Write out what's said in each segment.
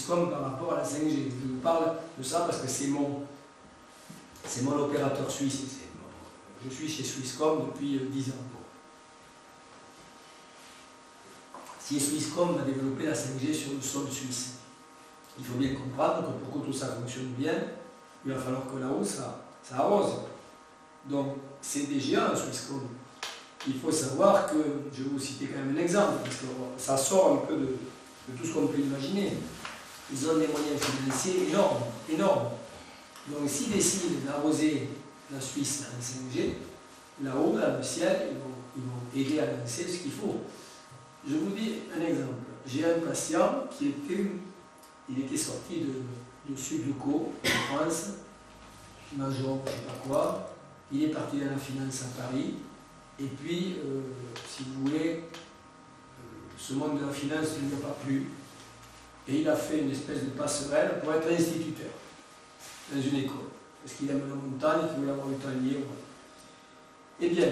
Swisscom par rapport à la 5G. Je vous parle de ça parce que c'est mon opérateur suisse. Je suis chez Swisscom depuis 10 ans. Si Swisscom a développé la 5G sur le sol suisse, il faut bien comprendre que pour que tout ça fonctionne bien, il va falloir que là-haut ça arrose. Donc c'est des géants Swisscom. Il faut savoir que, je vais vous citer quand même un exemple, parce que ça sort un peu de tout ce qu'on peut imaginer. Ils ont des moyens financiers énormes. Donc s'ils décident d'arroser la Suisse en 5G, là-haut, dans le ciel, ils vont aider à lancer ce qu'il faut. Je vous dis un exemple. J'ai un patient qui était sorti du sud du Co, en France, major, je ne sais pas quoi. Il est parti dans la finance à Paris. Et puis, si vous voulez, ce monde de la finance ne lui a pas plu. Et il a fait une espèce de passerelle pour être instituteur dans une école. Parce qu'il aime la montagne, qu'il voulait avoir le temps libre. Eh bien,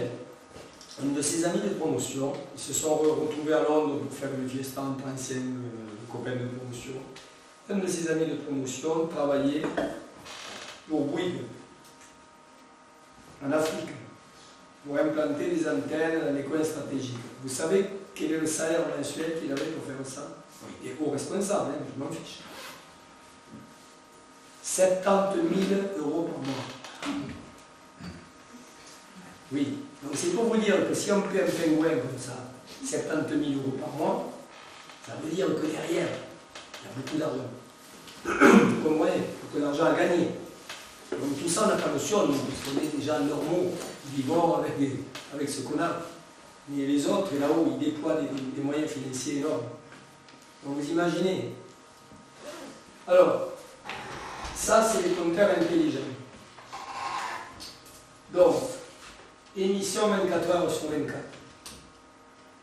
un de ses amis de promotion, ils se sont retrouvés à Londres pour faire une fiesta entre anciens copains de promotion. Un de ses amis de promotion travaillait pour Bouygues, en Afrique, pour implanter des antennes dans les coins stratégiques. Vous savez quel est le salaire mensuel qu'il avait pour faire ça? Il est haut responsable, hein, je m'en fiche. 70 000 € par mois. Oui, donc c'est pour vous dire que si on paie un pingouin comme ça, 70 000 € par mois, ça veut dire que derrière, il y a beaucoup d'argent. Vous comprenez? Beaucoup d'argent à gagner. Donc tout ça, on n'a pas notion, nous, parce qu'on est déjà normaux, vivants avec ce qu'on a. Mais les autres, là-haut, ils déploient des moyens financiers énormes. Donc vous imaginez. Alors, ça, c'est les compteurs intelligents. Donc, émission 24 heures sur 24.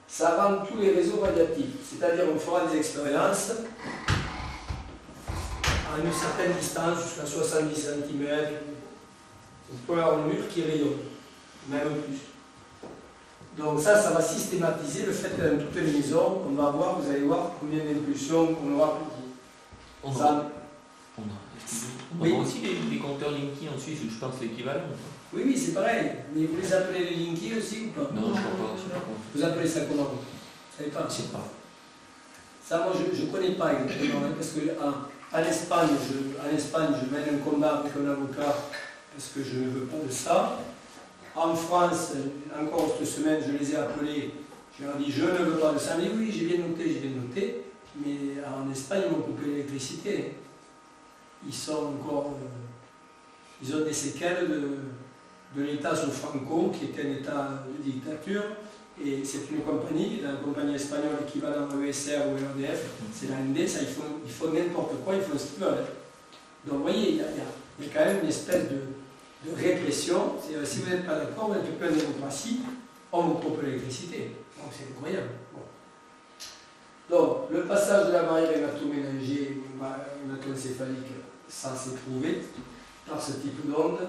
Ça rend tous les réseaux radiatifs. C'est-à-dire, on fera des expériences à une certaine distance, jusqu'à 70 cm. Vous pouvez avoir un mur qui rayonne, même plus. Donc ça va systématiser le fait que dans toutes les maisons, vous allez voir combien d'impulsions on aura pour vous. On a aussi des compteurs Linky en Suisse, je pense l'équivalent. Oui, c'est pareil. Mais vous les appelez les Linky aussi ou pas? Non, je ne sais pas. Vous appelez ça comment? Vous ne savez pas? Je ne sais pas. Ça, moi, je ne connais pas exactement, hein, parce que en Espagne, je mène un combat avec un avocat parce que je ne veux pas de ça. En France, encore cette semaine, je les ai appelés, je leur ai dit je ne veux pas de ça. Mais oui, j'ai bien noté, mais en Espagne, ils m'ont coupé l'électricité. Ils ont des séquelles de l'État sous Franco, qui était un État de dictature, et c'est une compagnie, la compagnie espagnole équivalent à ESR ou ERDF, c'est la Endesa, ils font n'importe quoi, ils font ce qu'ils veulent. Donc vous voyez, il y a quand même une espèce de répression. Si vous n'êtes pas d'accord, vous n'êtes plus en démocratie, on vous coupe l'électricité. Donc c'est incroyable. Bon. Donc, le passage de la barrière hématoménagée ou hématocéphalique, ça s'est prouvé par ce type d'onde.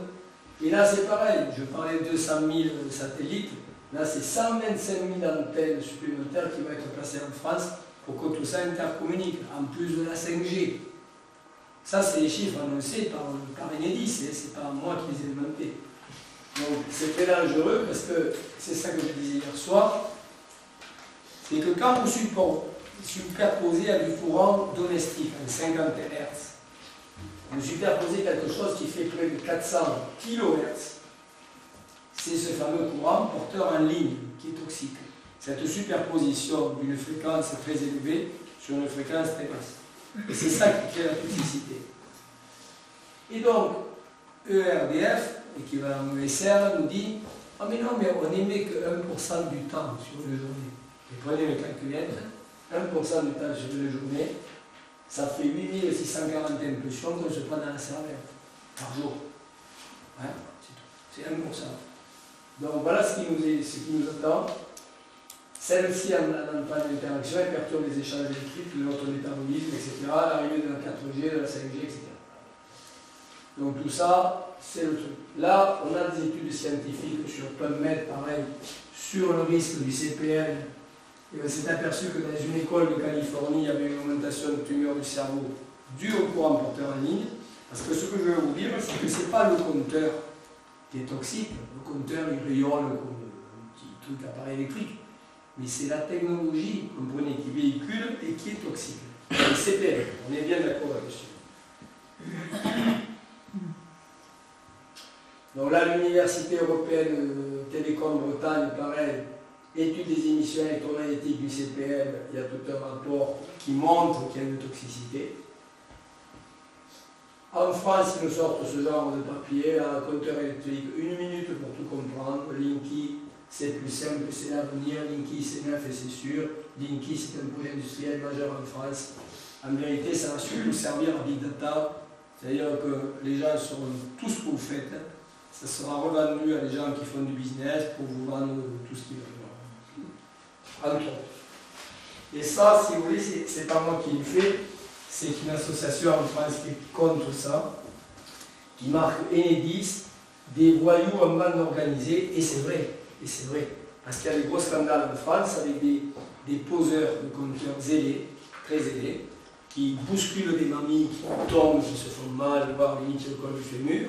Et là, c'est pareil. Je parlais de 200 000 satellites. Là, c'est 125 000 antennes supplémentaires qui vont être placées en France pour que tout ça intercommunique, en plus de la 5G. Ça, c'est les chiffres annoncés par Enedis, c'est pas moi qui les ai inventés. Donc, c'est très dangereux parce que c'est ça que je disais hier soir, c'est que quand vous superposez à du courant domestique en 50 Hz, vous superposez quelque chose qui fait près de 400 kHz, c'est ce fameux courant porteur en ligne qui est toxique. Cette superposition d'une fréquence très élevée sur une fréquence très basse. Et c'est ça qui crée la toxicité. Et donc, ERDF, équivalent ESR, nous dit « Ah mais non, mais on n'émet que 1% du temps sur une journée. » Et prenez le calculette, 1% du temps sur une journée, ça fait 8640 impulsions qu'on se prend dans la cervelle par jour. Hein, c'est tout. C'est 1%. Donc voilà ce qui nous attend. Celle-ci, en entrant d'interaction, elle perturbe les échanges électriques, notre métabolisme, etc., l'arrivée de la 4G, de la 5G, etc. Donc tout ça, c'est le truc. Là, on a des études scientifiques sur PubMed, pareil, sur le risque du CPN. Et on s'est aperçu que dans une école de Californie, il y avait une augmentation de tumeurs du cerveau dû au courant porteur en ligne. Parce que ce que je veux vous dire, c'est que ce n'est pas le compteur qui est toxique. Le compteur, il rayonne comme un petit truc appareil électrique. Mais c'est la technologie, comprenez, qui véhicule et qui est toxique. Le CPL, on est bien d'accord là-dessus. Donc là, l'Université européenne Télécom Bretagne, pareil, étude des émissions électromagnétiques du CPL, il y a tout un rapport qui montre qu'il y a une toxicité. En France, ils nous sortent ce genre de papier, un compteur électrique, 1 minute pour tout comprendre. Linky, c'est plus simple, c'est l'avenir. Linky, c'est neuf et c'est sûr. Linky, c'est un projet industriel majeur en France. En vérité, ça va surtout servir à Big Data, c'est-à-dire que les gens sauront tout ce que vous faites. Ça sera revendu à des gens qui font du business pour vous vendre tout ce qu'ils veulent. Entre autres. Et ça, si vous voulez, c'est pas moi qui le fais. C'est une association en France qui est contre ça, qui marque Enedis, des voyous en bande organisée, et c'est vrai, parce qu'il y a des gros scandales en France avec des poseurs de compteurs zélés, très zélés, qui bousculent des mamies, qui tombent, qui se font mal, voire limite le col du fémur,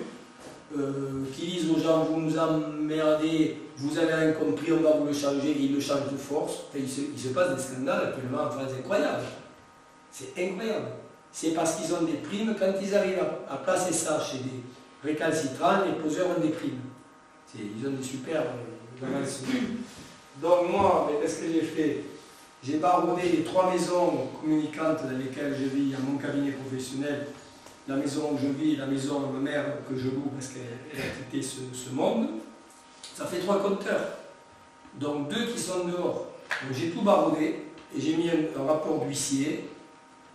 qui disent aux gens, vous nous emmerdez, vous avez rien compris, on va vous le changer, et ils le changent de force. Enfin, il se passe des scandales actuellement en France incroyables. C'est incroyable. C'est parce qu'ils ont des primes. Quand ils arrivent à placer ça chez des récalcitrants, les poseurs ont des primes. Ils ont des super avances. Donc moi, qu'est-ce que j'ai fait? J'ai baroudé les 3 maisons communicantes dans lesquelles je vis à mon cabinet professionnel. La maison où je vis, la maison de ma mère que je loue parce qu'elle a quitté ce monde. Ça fait 3 compteurs. Donc 2 qui sont dehors. Donc j'ai tout baroudé et j'ai mis un rapport d'huissier.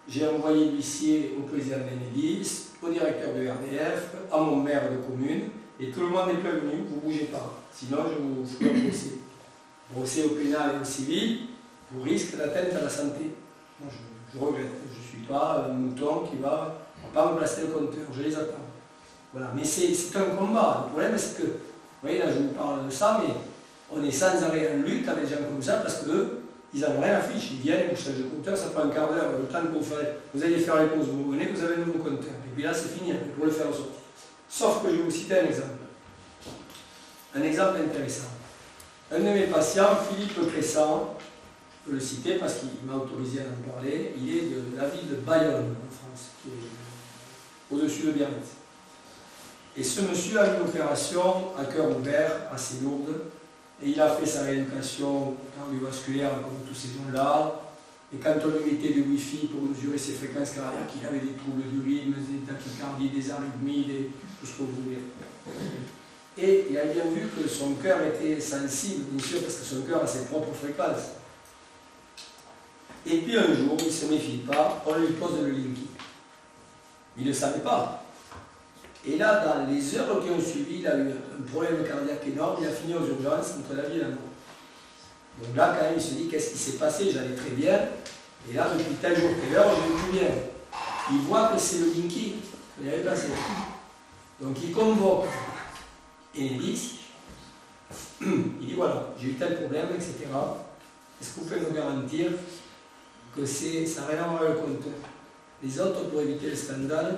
J'ai envoyé l'huissier au président d'Enedis, au directeur de RDF, à mon maire de commune, et tout le monde est prévenu, vous ne bougez pas. Sinon, je vous ferai un procès. Procès au pénal et au civil, vous risquez d'atteinte à la santé. Moi, je regrette. Je ne suis pas un mouton qui va pas remplacer le compteur, je les attends. Voilà. Mais c'est un combat. Le problème, c'est que, vous voyez, là, je vous parle de ça, mais on est sans arrêt en lutte avec des gens comme ça, parce que ils n'en ont rien à fiche, ils viennent, vous changez de compteur, ça prend un quart d'heure, le temps que vous allez faire les pauses, vous venez, vous avez un nouveau compteur. Et puis là, c'est fini, pour le faire sortir. Sauf que je vais vous citer un exemple. Un exemple intéressant. Un de mes patients, Philippe Cressan, je peux le citer parce qu'il m'a autorisé à en parler, il est de la ville de Bayonne, en France, qui est au-dessus de Biarritz. Et ce monsieur a une opération à cœur ouvert, assez lourde, et il a fait sa rééducation cardiovasculaire comme tous ces gens-là. Et quand on lui mettait du Wi-Fi pour mesurer ses fréquences cardiaques, il avait des troubles du rythme, des tachycardies, des arythmies, tout ce que vous voulez. Et il a bien vu que son cœur était sensible, bien sûr, parce que son cœur a ses propres fréquences. Et puis un jour, il ne se méfie pas, on lui pose le Linky. Il ne le savait pas. Et là, dans les heures qui ont suivi, il a eu un problème cardiaque énorme, il a fini aux urgences entre la vie et la mort. Donc là, quand même, il se dit, qu'est-ce qui s'est passé? J'allais très bien, et là, depuis tel jour, telle heure, je vais plus bien. Il voit que c'est le Linky qu'il avait passé. Donc il convoque Enedis, il dit, voilà, j'ai eu tel problème, etc. Est-ce que vous pouvez me garantir que ça n'a rien à voir avec le compteur? Les autres, pour éviter le scandale,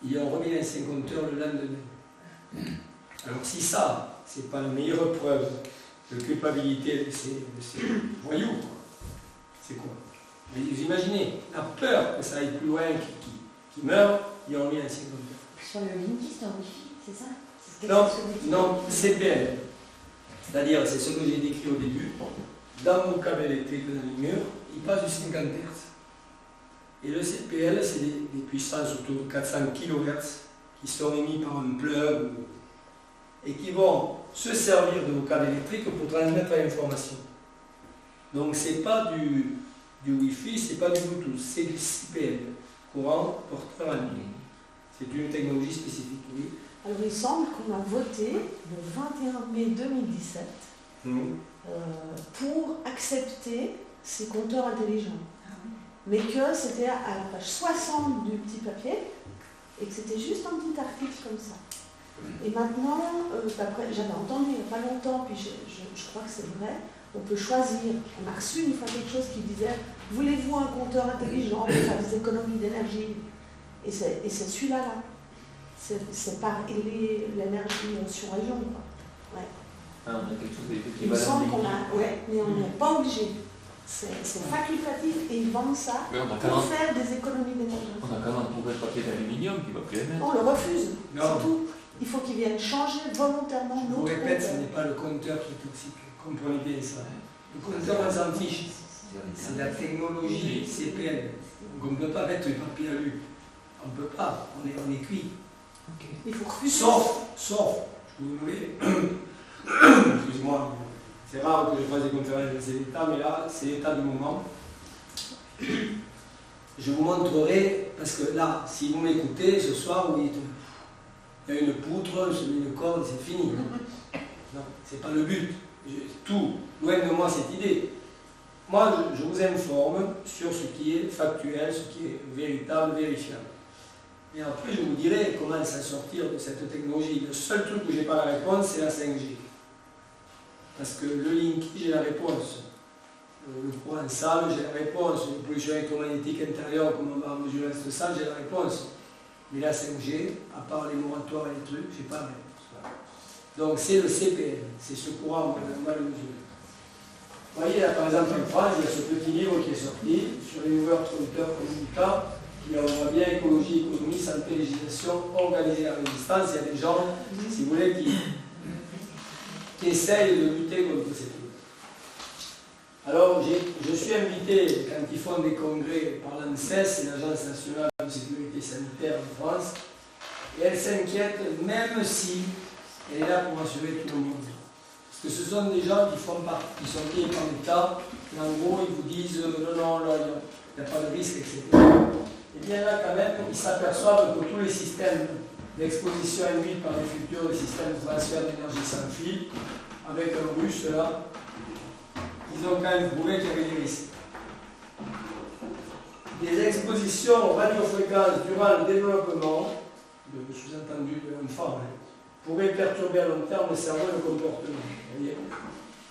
ils ont remis l'ancien compteur le lendemain. Alors si ça, c'est pas la meilleure preuve de culpabilité de ces voyous, c'est quoi? Vous imaginez, la peur que ça aille plus loin, qu'ils meurent, ils ont remis l'ancien compteur. Sur le Linky, c'est un Wi-Fi, c'est ça? Non, c'est bien. C'est-à-dire, c'est ce que j'ai décrit au début. Dans mon câble électrique dans les murs, il passe du 50 Hz. Et le CPL, c'est des puissances autour de 400 kHz qui sont émis par un plug et qui vont se servir de vos câbles électriques pour transmettre l'information. Donc ce n'est pas du Wi-Fi, ce n'est pas du Bluetooth, c'est du CPL, courant porteur en ligne. C'est une technologie spécifique, oui. Alors il semble qu'on a voté le 21 mai 2017 pour accepter ces compteurs intelligents. Mais que c'était à la page 60 du petit papier et que c'était juste un petit article comme ça. Et maintenant, j'avais entendu il n'y a pas longtemps, puis je crois que c'est vrai, on peut choisir. On a reçu une fois quelque chose qui disait voulez-vous un compteur intelligent pour faire des économies d'énergie? Et c'est celui-là, là. C'est par l'énergie sur région, quoi. Ouais. Ah, on a quelque chose Il me d'équivalent. semble qu'on a, ouais, mais on n'est pas obligé. C'est facultatif et ils vendent ça Mais on a pour 40 faire des économies d'énergie. on a quand même un pauvre papier d'aluminium qui va plus émettre. On le refuse, Non. c'est tout. Il faut qu'ils viennent changer volontairement Je vous notre répète, ce compteur. n'est pas le compteur qui est toxique. Comprenez bien ça. Le compteur, on s'en fiche. C'est la technologie CPL. Donc on ne peut pas mettre le papier alu. On ne peut pas. On est cuit. Ok. Il faut refuser. Sauf, je vous voulez, excusez-moi, c'est rare que je fasse des conférences de cet état, mais là, c'est l'état du moment. Je vous montrerai, parce que là, si vous m'écoutez, ce soir, vous dites, il y a une poutre, je mets une corde, c'est fini. Non, c'est pas le but. Tout, loin de moi cette idée. Moi, je vous informe sur ce qui est factuel, ce qui est véritable, vérifiable. Et après, je vous dirai comment s'en sortir de cette technologie. Le seul truc où je n'ai pas la réponse, c'est la 5G. Parce que le Linky, j'ai la réponse. Le courant sale, j'ai la réponse. Les pollutions électromagnétiques intérieures, comment on va mesurer cette salle, j'ai la réponse. Mais la 5G, à part les moratoires et les trucs, je n'ai pas la réponse. Donc c'est le CPL, c'est ce courant, on va le mesurer. Vous voyez, là, par exemple, en France, il y a ce petit livre qui est sorti sur les nouveaux traducteurs communicants. On voit bien écologie, économie, santé, législation, organiser la résistance. Il y a des gens, si vous voulez, qui essayent de lutter contre ces trucs. Alors, je suis invité, quand ils font des congrès par l'ANSES, c'est l'Agence nationale de sécurité sanitaire de France, et elle s'inquiète, même si elle est là pour assurer tout le monde. Parce que ce sont des gens qui font partie, qui sont payés par l'État, et en gros, ils vous disent non, là, il n'y a pas de risque, etc. Et bien là, quand même, ils s'aperçoivent que tous les systèmes d'exposition induite par les futurs systèmes de transfert d'énergie sans fil, avec un russe là, ils ont quand même prouvé qu'il y avait des risques. Des expositions aux radiofréquences durant le développement, sous-entendu de l'enfant, pourraient perturber à long terme le cerveau et le comportement. Vous voyez ?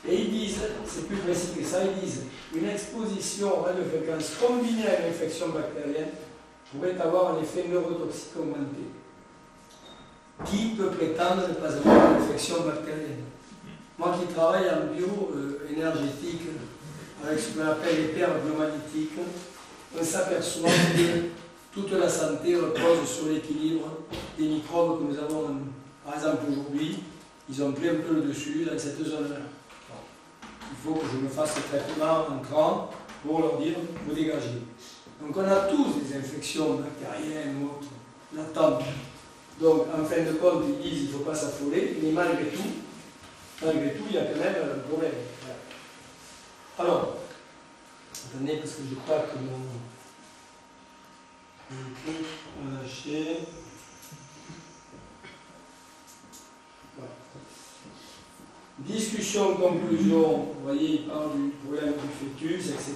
Et ils disent, c'est plus précis que ça, ils disent une exposition aux radiofréquences combinée à une infection bactérienne pourrait avoir un effet neurotoxique augmenté. Qui peut prétendre ne pas avoir une infection bactérienne? Moi qui travaille en bio-énergétique, avec ce qu'on appelle les paires biomagnétiques, on s'aperçoit que toute la santé repose sur l'équilibre des microbes que nous avons en nous. Par exemple, aujourd'hui, ils ont pris un peu le dessus dans cette zone-là. Il faut que je me fasse ce traitement entrant pour leur dire, vous dégagez. Donc on a tous des infections bactériennes ou autres, latentes. Donc en fin de compte, ils disent qu'il ne faut pas s'affoler, mais malgré tout, il y a quand même un problème. Alors, attendez, parce que je crois que mon truc a lâché. Voilà. Discussion, conclusion, vous voyez, il parle du problème du fœtus, etc.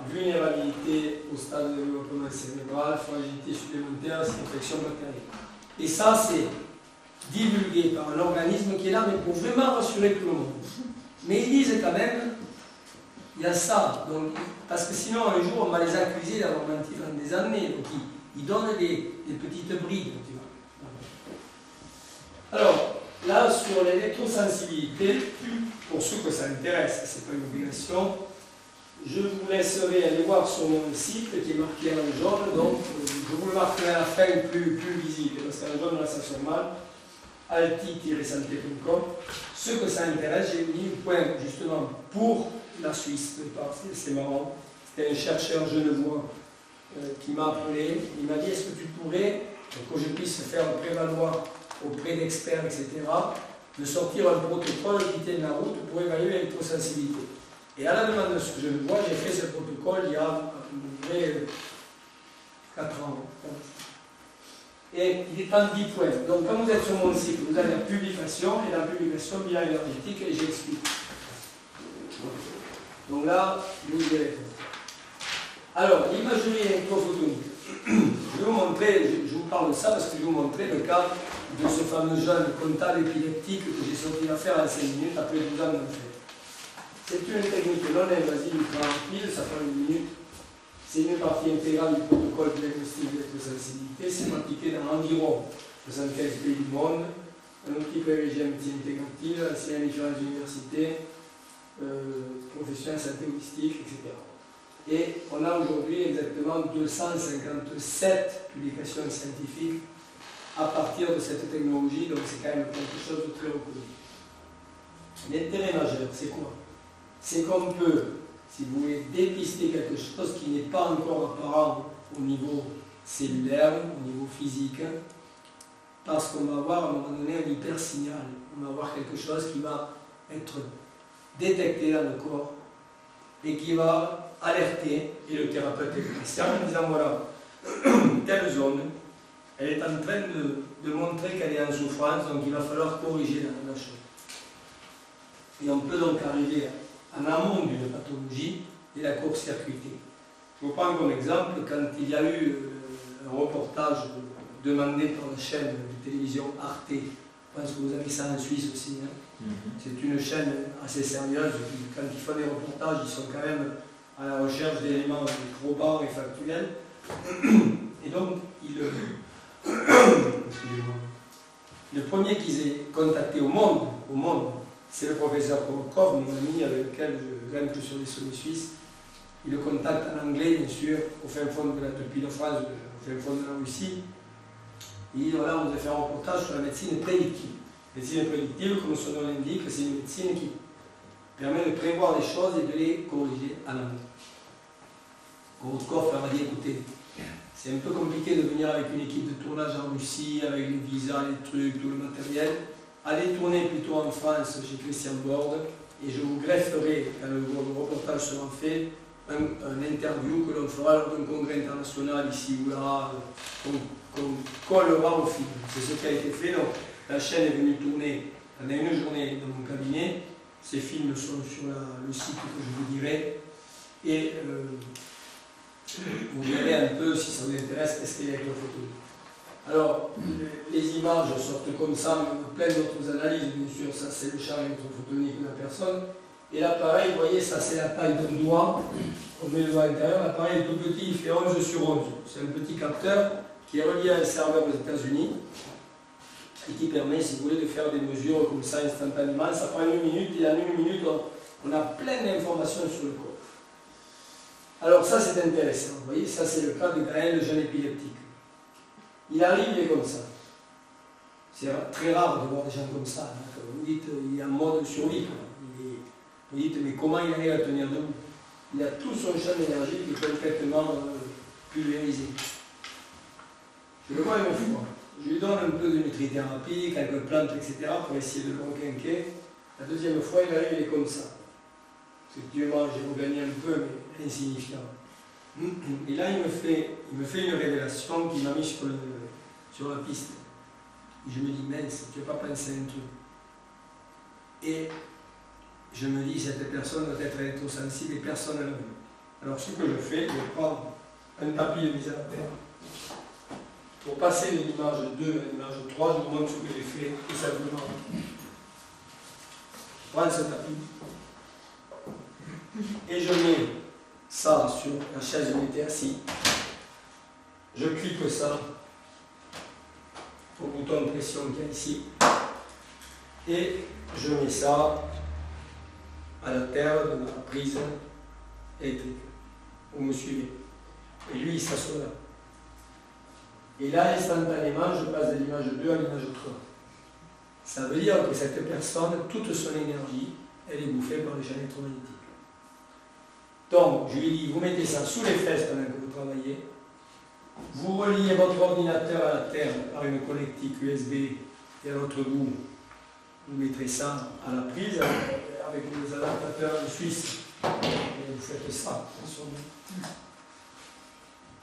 Vulnérabilité au stade de développement cérébral, fragilité supplémentaire, infection bactérienne. Et ça, c'est divulgué par un organisme qui est là, mais pour vraiment rassurer tout le monde. Mais ils disent quand même, il y a ça, donc, parce que sinon un jour on va les accuser d'avoir menti pendant des années, donc ils donnent des petites brides, tu vois. Alors, là, sur l'électrosensibilité, pour ceux que ça intéresse, c'est pas une obligation, je vous laisserai aller voir sur mon site qui est marqué en jaune, donc je vous le marquerai à la fin plus visible, parce qu'en jaune là ça sonne mal, alti-santé.com. Ceux que ça intéresse, j'ai mis un point justement pour la Suisse, c'est marrant, c'était un chercheur genevois qui m'a appelé, il m'a dit est-ce que tu pourrais, pour que je puisse faire prévaloir auprès d'experts, etc., de sortir un protocole qui tienne la route pour évaluer l'électrosensibilité. Et à la demande de ce genevois, j'ai fait ce protocole il y a à peu près 4 ans. Et il est en 10 points. Donc quand vous êtes sur mon site, vous avez la publication, et la publication bilan énergétique, et j'explique. Donc là, vous verrez. Alors, l'imagerie électrophotonique. Je vais vous montrer, je vous parle de ça parce que je vais vous montrer le cas de ce fameux jeune comptable épileptique que j'ai sorti à faire en 5 minutes après 12 ans d'en fait. C'est une technique non invasive ultra rapide, ça prend 1 minute. c'est une partie intégrale du protocole de diagnostic d'électrosensibilité, c'est pratiqué dans environ 75 pays du monde, un outil privilégié en médecine intégrative, enseignant à différentes universités, professionnels santé holistique, etc. Et on a aujourd'hui exactement 257 publications scientifiques à partir de cette technologie, donc c'est quand même quelque chose de très reconnu. L'intérêt majeur, c'est quoi? C'est qu'on peut, si vous voulez, dépister quelque chose qui n'est pas encore apparent au niveau cellulaire, au niveau physique, parce qu'on va avoir à un moment donné un hypersignal. On va avoir quelque chose qui va être détecté dans le corps et qui va alerter, et le thérapeute est patient en disant voilà, telle zone, elle est en train de montrer qu'elle est en souffrance, donc il va falloir corriger la chose. Et on peut donc arriver en amont d'une pathologie et la court-circuiter. Je vous prends comme exemple, quand il y a eu un reportage demandé par la chaîne de télévision Arte, je pense que vous avez ça en Suisse aussi, hein. C'est une chaîne assez sérieuse, quand ils font des reportages, ils sont quand même à la recherche d'éléments probants et factuels. Et donc, le premier qu'ils aient contacté au monde, c'est le professeur Kolokov, mon ami avec lequel je gagne que sur les sommets suisses. Il le contacte en anglais, bien sûr, au fin fond depuis la France, au fin fond de la Russie. Il dit voilà, on va faire un reportage sur la médecine prédictive. La médecine prédictive, comme son nom l'indique, c'est une médecine qui permet de prévoir les choses et de les corriger à l'amont. Kolokov leur a dit écoutez, c'est un peu compliqué de venir avec une équipe de tournage en Russie, avec les visas, les trucs, tout le matériel. Allez tourner plutôt en France chez Christian Borde et je vous grefferai, quand le reportage sera fait, un interview que l'on fera lors d'un congrès international ici ou là, qu'on collera au film. C'est ce qui a été fait. Donc, la chaîne est venue tourner pendant une journée dans mon cabinet. Ces films sont sur le site que je vous dirai. Et vous verrez un peu, si ça vous intéresse, qu'est-ce qu'il y a avec la photo. Alors, les images sortent comme ça, mais on a plein d'autres analyses, bien sûr. Ça, c'est le champ électrophotonique de la personne. Et l'appareil, vous voyez, ça, c'est la taille d'un doigt. On met le doigt à l'intérieur. L'appareil est tout petit, il fait 11 sur 11. C'est un petit capteur qui est relié à un serveur aux États-Unis et qui permet, si vous voulez, de faire des mesures comme ça instantanément. Ça prend 1 minute, et en 1 minute, on a plein d'informations sur le corps. Alors, ça, c'est intéressant. Vous voyez, ça, c'est le cas de Gaël, le jeune épileptique. Il arrive, il est comme ça. C'est très rare de voir des gens comme ça. Hein. Vous dites, il est en mode survie. Vous dites, mais comment il arrive à tenir debout? Il a tout son champ d'énergie qui est complètement pulvérisé. Je le vois une fois. Je lui donne un peu de nutrithérapie, quelques plantes, etc. pour essayer de le requinquer. La deuxième fois, il arrive, il est comme ça. Effectivement, j'ai regagné un peu, mais insignifiant. Et là, il me fait une révélation qui m'a mis sur la piste. Et je me dis, mince, tu n'as pas pensé à un truc. Et je me dis, cette personne doit être électrosensible et personne ne l'a vu. Alors, ce que je fais, je prends un tapis de mise à la terre. Pour passer de l'image 2 à l'image 3, je vous montre ce que j'ai fait tout simplement. Je prends ce tapis et je mets ça sur la chaise où j'étais assis. Je clique ça au bouton de pression qu'il y a ici et je mets ça à la terre de ma prise électrique. Vous me suivez? Et lui, il s'assoit là. Et là, instantanément, je passe de l'image 2 à l'image 3. Ça veut dire que cette personne, toute son énergie, elle est bouffée par les champs électromagnétiques. Donc, je lui dis, vous mettez ça sous les fesses pendant que vous travaillez, vous reliez votre ordinateur à la terre par une connectique USB et à l'autre bout, vous mettrez ça à la prise avec des adaptateurs suisses. Et vous faites ça,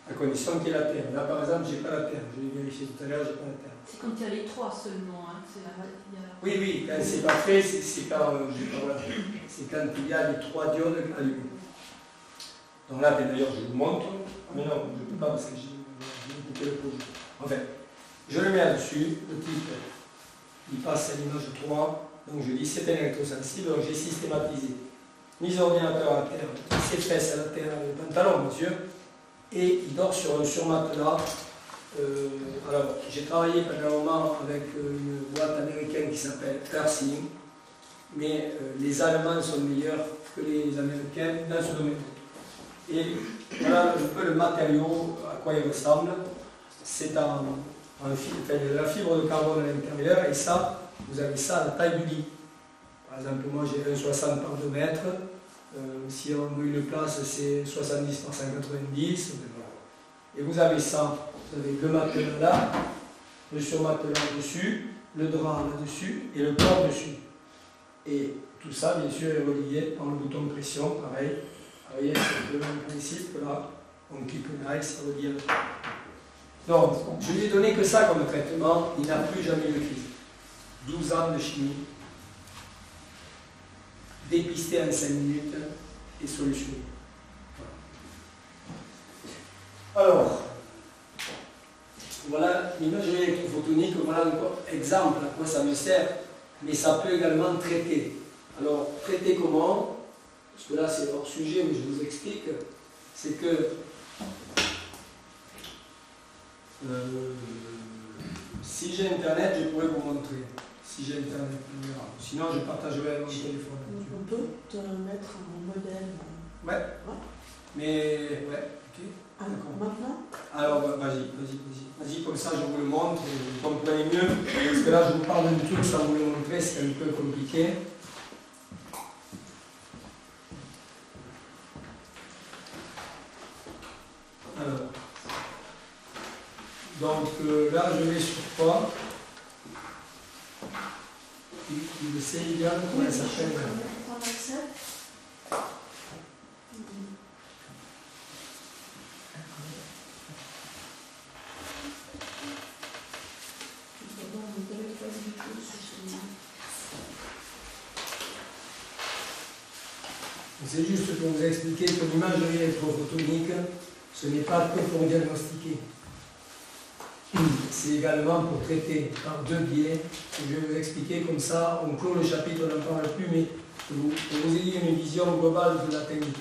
à condition qu'il y ait la terre. Là, par exemple, je n'ai pas la terre. Je l'ai vérifié tout à l'heure, je n'ai pas la terre. C'est quand il y a les 3 seulement. Hein. Oui, quand c'est pas fait, c'est quand il y a les 3 diodes allumées. Donc là, d'ailleurs, je vous montre. Mais non, je ne peux pas parce que j'ai coupé le projet. Enfin, je le mets là-dessus. Le type, il passe à l'image 3. Donc je dis, c'est un électrosensible. Donc j'ai systématisé. Mise ordinateur à la terre, ses fesses à la terre, le pantalon, bien sûr. et il dort sur un surmatelas. Alors, j'ai travaillé pendant un moment avec une boîte américaine qui s'appelle Earthing, mais les Allemands sont meilleurs que les Américains dans ce domaine. Et voilà un peu le matériau, à quoi il ressemble. C'est la fibre de carbone à l'intérieur, et ça, vous avez ça à la taille du lit. Par exemple, moi j'ai 1,60 par 2 mètres. Si on veut une place, c'est 70 par 190. Et vous avez ça, vous avez le matelas là, le surmatelas dessus, le drap là-dessus et le corps dessus. Et tout ça, bien sûr, est relié par le bouton de pression, pareil. Vous voyez, c'est le même principe, là, on clique là et ça relie avec. Donc, je lui ai donné que ça comme traitement, il n'a plus jamais eu de crise. 12 ans de chimie, dépisté en 5 minutes et solutionné. Alors, voilà l'imagerie électrophotonique, voilà un exemple à quoi ça me sert, mais ça peut également traiter. Alors, traiter comment? Parce que là c'est hors sujet, mais je vous explique. C'est que si j'ai internet, je pourrais vous montrer. Si j'ai internet, sinon je partagerai mon téléphone. On peut te mettre un modèle. Ouais. Mais ouais, ok. Alors, maintenant? Alors vas-y, comme ça je vous le montre, vous comprenez mieux, parce que là je vous parle d'un truc sans vous le montrer, c'est un peu compliqué. Alors, donc là je vais sur quoi? Le Sénégal, comment elle s'appelle? C'est juste pour vous expliquer que l'imagerie électrophotonique, ce n'est pas que pour diagnostiquer. C'est également pour traiter par deux biais. Je vais vous expliquer comme ça, on clôt le chapitre, on n'en parle plus, mais que vous ayez une vision globale de la technique.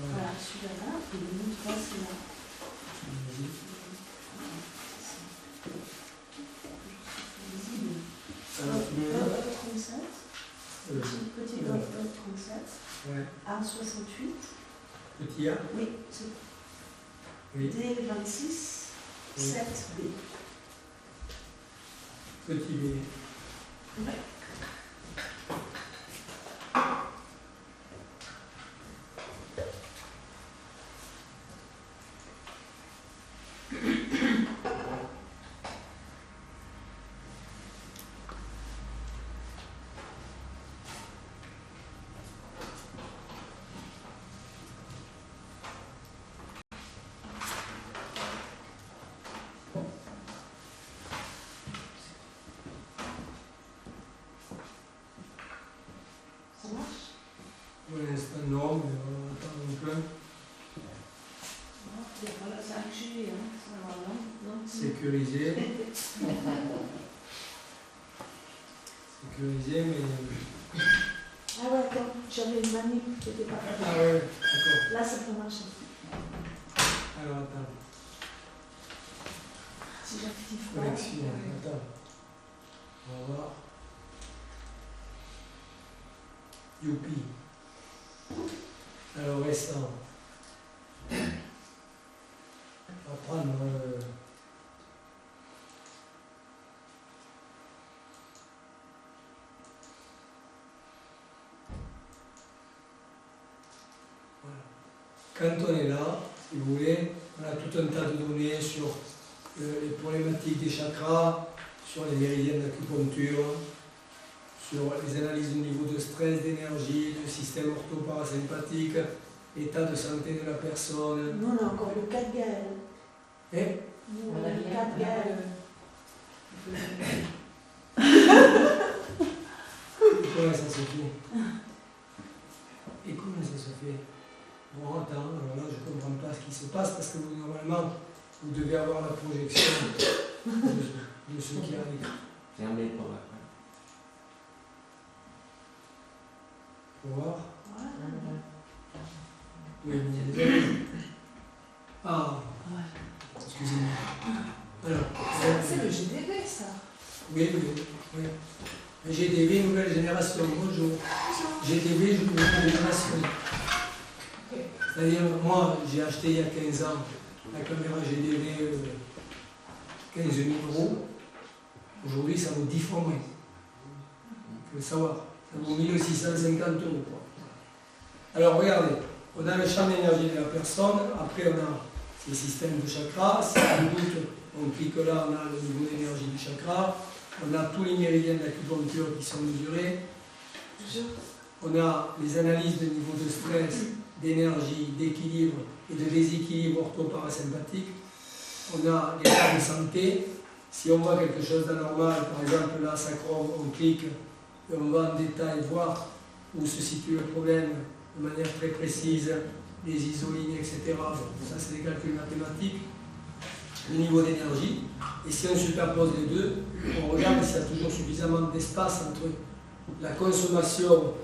Voilà, celui-là, et le nom 3, c'est là. E37, petit E37, Ouais. A68, Petit A. oui, c'est Oui. D26, Oui. 7B. Petit B. Ouais. Ça marche? Pour l'instant, non, mais on va attendre un peu. Il n'y a pas la 5G, hein. Ça va, non. Sécurisé. Sécurisé, mais. Ah ouais, attends, j'avais une manip qui n'était pas faite. Ah ouais, d'accord. Là, ça peut marcher. Alors attends. Si j'active pas. Connexion, attends. On va voir. Youpi. Alors restant. On va prendre. Voilà. Quand on est là, si vous voulez, on a tout un tas de données sur les problématiques des chakras, sur les méridiens d'acupuncture, sur les analyses du niveau de stress, d'énergie, du système orthoparasympathique, état de santé de la personne. Nous, on a encore le 4 Gaël. Et Nous, on a le 4 Gaël. comment ça se fait? Et comment ça se fait? fait, bon, attends, alors là, je ne comprends pas ce qui se passe, parce que vous, normalement, vous devez avoir la projection de ce qui arrive. C'est un bel programme. Pour voir. Voilà. Oui, mais... Ah, Ouais. excusez-moi. Alors, C'est le GDB, ça. oui, oui, oui. GDB, nouvelle génération, bonjour. GDB, nouvelle génération. C'est-à-dire, moi, j'ai acheté il y a 15 ans la caméra GDB 15 000 €. Aujourd'hui, ça vaut 10 fois moins. Il faut le savoir. Ça vaut 1650 €. Alors, regardez, on a le champ d'énergie de la personne, après on a ces systèmes de chakras. Si on doute, on clique là, on a le niveau d'énergie du chakra. On a tous les méridiens de l'acupuncture qui sont mesurés. On a les analyses de niveau de stress, d'énergie, d'équilibre et de déséquilibre ortho-parasympathique. On a l'état de santé. Si on voit quelque chose d'anormal, par exemple là, sacrum, on clique et on va en détail voir où se situe le problème de manière très précise, les isolines, etc. Ça, c'est des calculs mathématiques. Le niveau d'énergie. Et si on superpose les deux, on regarde s'il y a toujours suffisamment d'espace entre la consommation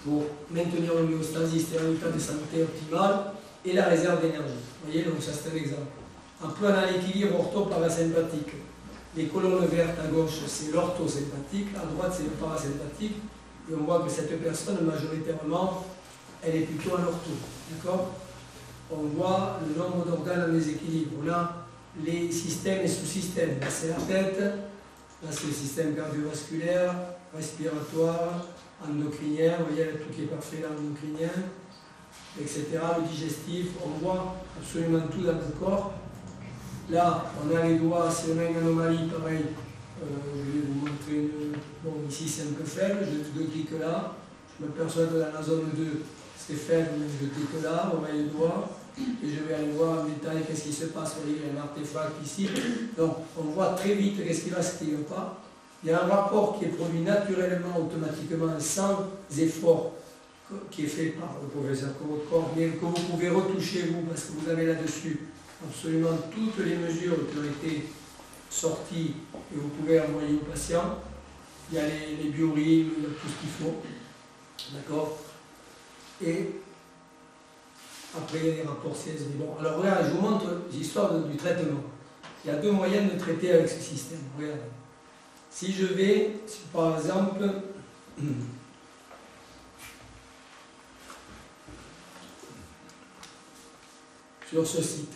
pour maintenir l'homéostasie, c'est un état de santé optimal, et la réserve d'énergie. Vous voyez, donc ça c'est un exemple. Après, on a l'équilibre ortho-parasympathique. Les colonnes vertes à gauche, c'est l'orthosympathique, à droite, c'est le parasympathique. Et on voit que cette personne, majoritairement, elle est plutôt à l'ortho. D'accord? On voit le nombre d'organes en déséquilibre. On a les systèmes et sous-systèmes. Là, c'est la tête, là, c'est le système cardiovasculaire, respiratoire, endocrinien. Vous voyez, tout qui est parfait là, endocrinien, etc. Le digestif, on voit absolument tout dans le corps. Là, on a les doigts, si on a une anomalie, pareil, je vais vous montrer, bon, ici c'est un peu faible, je clique là, je m'aperçois que dans la zone 2, c'est faible, mais je clique là, on met les doigts, et je vais aller voir en détail qu'est-ce qui se passe. Vous voyez, il y a un artefact ici. Donc, on voit très vite qu'est-ce qui va, ce qui ne va pas. Il y a un rapport qui est produit naturellement, automatiquement, sans effort, qui est fait par le professeur Corps, mais que vous pouvez retoucher vous, parce que vous avez là-dessus absolument toutes les mesures qui ont été sorties et vous pouvez envoyer au patient. Il y a les biorythmes, il y a tout ce qu'il faut. D'accord? Et après, il y a les rapports CSV. Bon, alors regarde, je vous montre l'histoire du traitement. Il y a deux moyens de traiter avec ce système. Regardez. Si je vais, par exemple, sur ce site,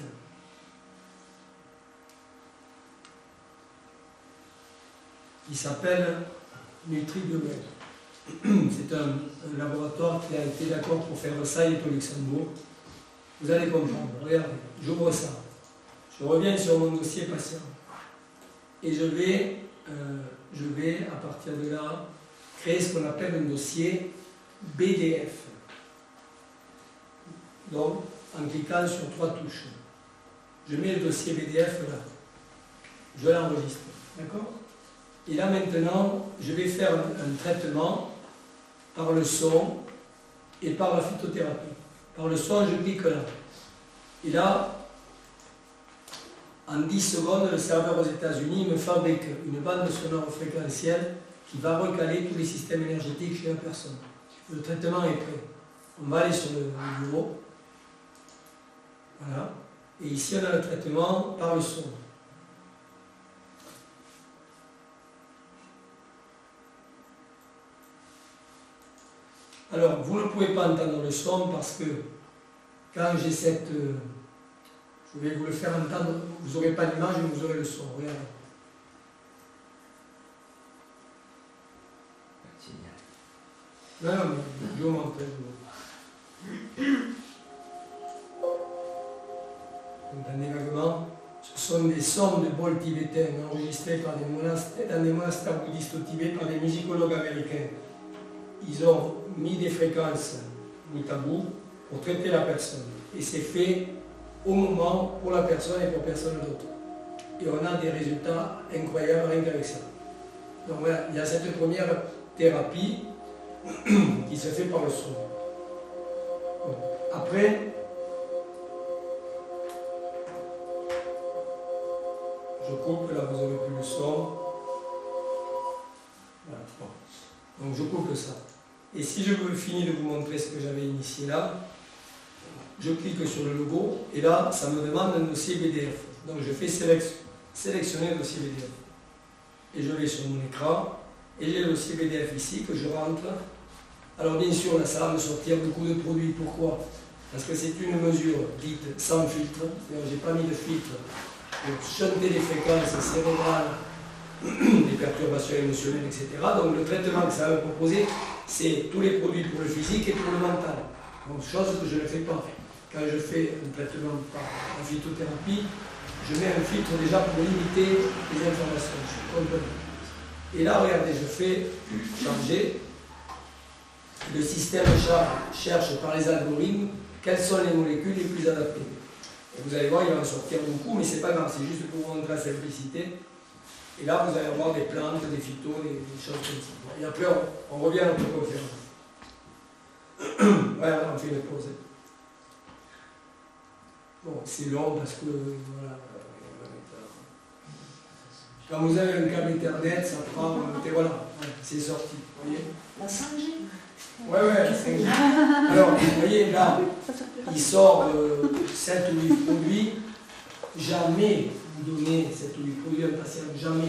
qui s'appelle NutriBiomed. C'est un laboratoire qui a été d'accord pour faire ça, il est au Luxembourg. Vous allez comprendre. Regardez, j'ouvre ça. Je reviens sur mon dossier patient. Et je vais, à partir de là, créer ce qu'on appelle un dossier BDF. Donc, en cliquant sur 3 touches. Je mets le dossier BDF là. Je l'enregistre. D'accord? Et là maintenant, je vais faire un traitement par le son et par la phytothérapie. Par le son, je clique là. Et là, en 10 secondes, le serveur aux États-Unis me fabrique une bande sonore fréquentielle qui va recaler tous les systèmes énergétiques chez la personne. Le traitement est prêt. On va aller sur le bureau. Voilà. Et ici, on a le traitement par le son. Alors, vous ne pouvez pas entendre le son parce que quand j'ai cette... je vais vous le faire entendre, vous n'aurez pas l'image, mais vous aurez le son. Regardez. Non, mais je vous montre. Vous entendez vaguement? Ce sont des sons de bols tibétains enregistrés par dans des monastères bouddhistes au Tibet par des musicologues américains. Ils ont mis des fréquences bout à bout pour traiter la personne. Et c'est fait au moment pour la personne et pour personne d'autre. Et on a des résultats incroyables rien qu'avec ça. Donc voilà, il y a cette première thérapie qui se fait par le son. Après, je coupe, là vous n'avez plus le son. Voilà. Bon. Donc je coupe ça. Et si je veux finir de vous montrer ce que j'avais initié là, je clique sur le logo et là ça me demande un dossier PDF. Donc je fais sélectionner le dossier PDF. Et je vais sur mon écran et j'ai le dossier PDF ici que je rentre. Alors bien sûr là ça va me sortir beaucoup de produits. Pourquoi? Parce que c'est une mesure dite sans filtre. C'est-à-dire j'ai pas mis de filtre pour chanter les fréquences cérébrales, des perturbations émotionnelles, etc. Donc le traitement que ça va me proposer, c'est tous les produits pour le physique et pour le mental. Donc chose que je ne fais pas. Quand je fais un traitement par la phytothérapie, je mets un filtre déjà pour limiter les informations. Je suis content. Et là, regardez, je fais charger. Le système cherche par les algorithmes quelles sont les molécules les plus adaptées. Et vous allez voir, il va en sortir beaucoup, mais c'est pas grave, c'est juste pour vous montrer la simplicité. Et là, vous allez avoir des plantes, des phytos, des choses comme ça. Et après, on revient à notre conférence. Ouais, on fait une pause. Bon, c'est long parce que, voilà, quand vous avez un câble Ethernet, ça prend, et voilà, c'est sorti, vous voyez. La 5G. Ouais, la 5G. Alors, vous voyez, là, il sort 7 ou 8 produits. Jamais vous donnez 7 ou 8 produits à un patient, jamais.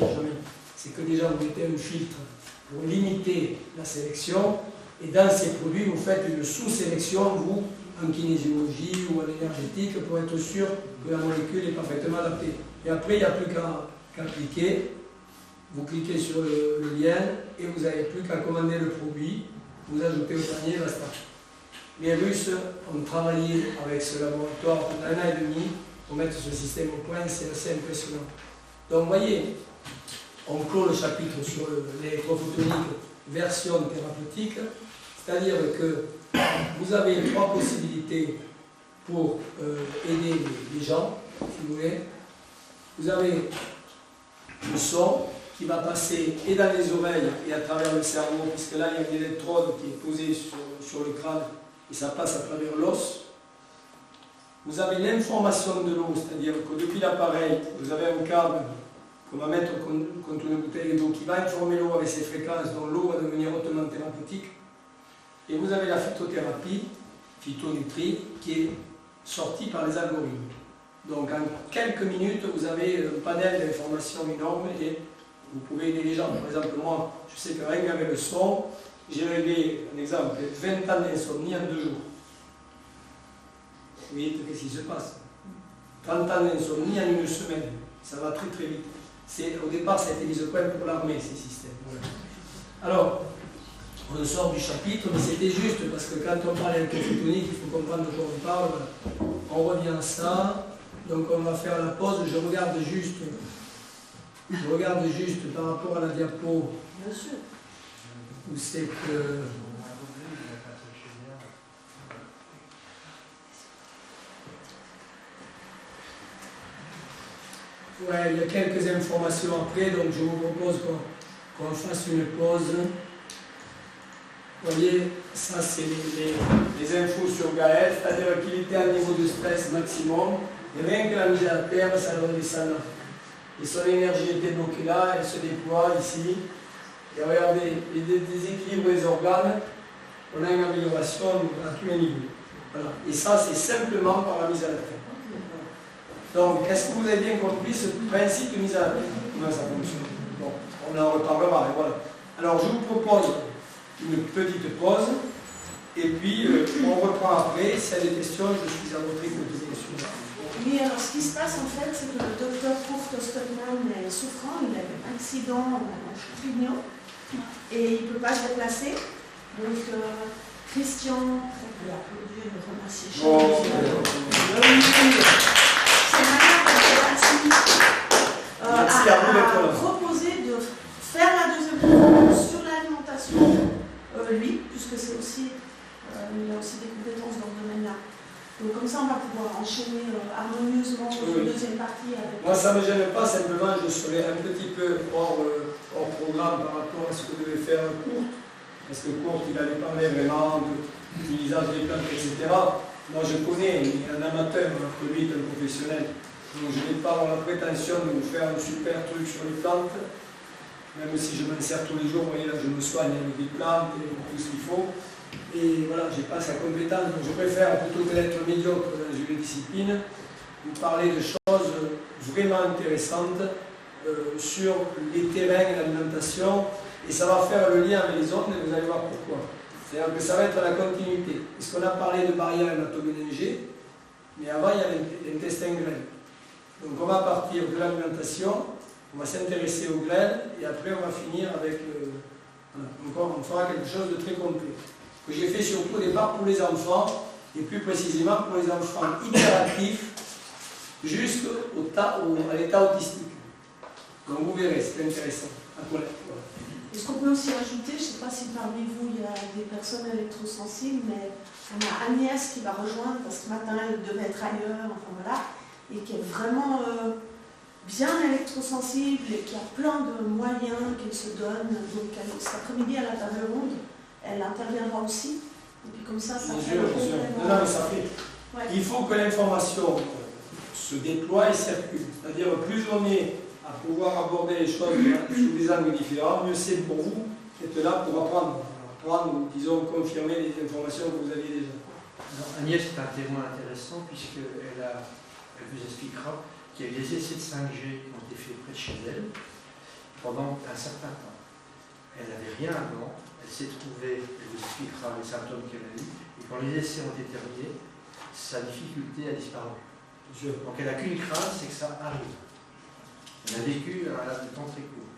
C'est que déjà vous mettez un filtre pour limiter la sélection. Et dans ces produits, vous faites une sous-sélection, vous, en kinésiologie ou en énergétique, pour être sûr que la molécule est parfaitement adaptée. Et après, il n'y a plus qu'à cliquer. Vous cliquez sur le lien et vous n'avez plus qu'à commander le produit. Vous ajoutez au panier, basta. Les Russes ont travaillé avec ce laboratoire pendant 1 an et demi pour mettre ce système au point, c'est assez impressionnant. Donc, vous voyez, on clôt le chapitre sur l'électrophotonique version thérapeutique, c'est-à-dire que vous avez 3 possibilités pour aider les gens, si vous voulez. Vous avez le son qui va passer et dans les oreilles et à travers le cerveau, puisque là il y a une électrode qui est posée sur le crâne et ça passe à travers l'os. Vous avez l'information de l'eau, c'est-à-dire que depuis l'appareil, vous avez un câble qu'on va mettre contre une bouteille d'eau qui va informer l'eau avec ses fréquences, dont l'eau va devenir hautement thérapeutique. Et vous avez la phytothérapie, phytonutrie, qui est sortie par les algorithmes. Donc en quelques minutes, vous avez un panel d'informations énorme et vous pouvez aider les gens. Par exemple, moi, je sais que rien qu'avec le son, j'ai réglé, un exemple, 20 ans d'insomnie en 2 jours. Vous voyez qu'est-ce qui se passe? 30 ans d'insomnie en 1 semaine. Ça va très très vite. Au départ, ça a été mis au point pour l'armée, ces systèmes. Voilà. Alors, on sort du chapitre, mais c'était juste parce que quand on parle d'électrophotonique, il faut comprendre de quoi on parle. On revient à ça. Donc on va faire la pause. Je regarde juste par rapport à la diapo. Bien sûr. Où c'est que. Ouais, il y a quelques informations après, donc je vous propose qu'on fasse une pause. Vous voyez, ça c'est les infos sur Gaël, c'est-à-dire qu'il était à niveau de stress maximum, et rien que la mise à terre, ça le redescend là. Et son énergie était bloquée là, elle se déploie ici. Et regardez, les déséquilibres des organes, on a une amélioration à tous les niveaux. Voilà. Et ça, c'est simplement par la mise à la terre. Donc, est-ce que vous avez bien compris ce principe de mise à la terre? Comment ça fonctionne? Bon, on en reparlera, et voilà. Alors, je vous propose une petite pause, et puis on reprend après. S'il y a des questions, je suis à votre écoute, bien sûr. Oui, alors ce qui se passe en fait, c'est que le docteur Kurt Stockman est souffrant, il a eu un accident à la cheville et il ne peut pas se déplacer. Donc, Christian, on peut applaudir et remercier a proposé de faire la deuxième conférence sur l'alimentation, lui, puisque c'est aussi, il a aussi des compétences dans ce domaine-là. Donc comme ça, on va pouvoir enchaîner harmonieusement une deuxième partie. Moi, ça ne me gêne pas, simplement, je serai un petit peu hors programme par rapport à ce que devait faire Kurt, parce que Kurt, il allait parler vraiment de l'utilisation des plantes, etc. Moi je connais un amateur, alors que lui est un professionnel. Donc je n'ai pas la prétention de vous faire un super truc sur les plantes, même si je m'en sers tous les jours. Vous voyez, là je me soigne avec des plantes et tout ce qu'il faut. Et voilà, je n'ai pas sa compétence, donc je préfère, plutôt que d'être médiocre dans une discipline, vous parler de choses vraiment intéressantes sur les terrains et l'alimentation, et ça va faire le lien avec les autres, et vous allez voir pourquoi. C'est-à-dire que ça va être la continuité. Parce qu'on a parlé de barrière hémato-méningée, mais avant il y avait l'intestin grêle. Donc on va partir de l'alimentation, on va s'intéresser aux grêles, et après on va finir avec voilà. Donc on fera quelque chose de très complet. Que j'ai fait surtout au départ pour les enfants, et plus précisément pour les enfants hyperactifs, jusqu'à l'état autistique. Donc vous verrez, c'est intéressant. Voilà. Est-ce qu'on peut aussi rajouter, je ne sais pas si parmi vous il y a des personnes électrosensibles, mais on a Agnès qui va rejoindre, parce que ce matin elle devait être ailleurs, enfin voilà, et qui est vraiment bien électrosensible et qui a plein de moyens qu'elle se donne. Donc cet après-midi à la table ronde, elle interviendra aussi. Et puis comme ça, ça fait le complément. Non, mais ça fait. Ouais. Il faut que l'information se déploie et circule. C'est-à-dire plus on est à pouvoir aborder les choses sous des angles différents, mieux c'est pour vous qui êtes là pour apprendre ou disons confirmer les informations que vous aviez déjà. Alors, Agnès est un témoin intéressant puisqu'elle vous expliquera qu'il y a eu des essais de 5G qui ont été faits près de chez elle pendant un certain temps. Elle n'avait rien avant, elle s'est trouvée, elle vous expliquera les symptômes qu'elle a eus, et quand les essais ont été terminés, sa difficulté a disparu. Donc elle n'a qu'une crainte, c'est que ça arrive. Elle a vécu un laps de temps très court.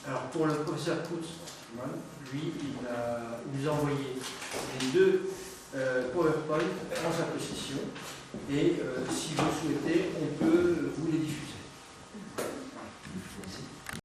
Alors pour le professeur Kutzmann, lui, il nous a envoyé les deux PowerPoint en sa possession, et si vous souhaitez, on peut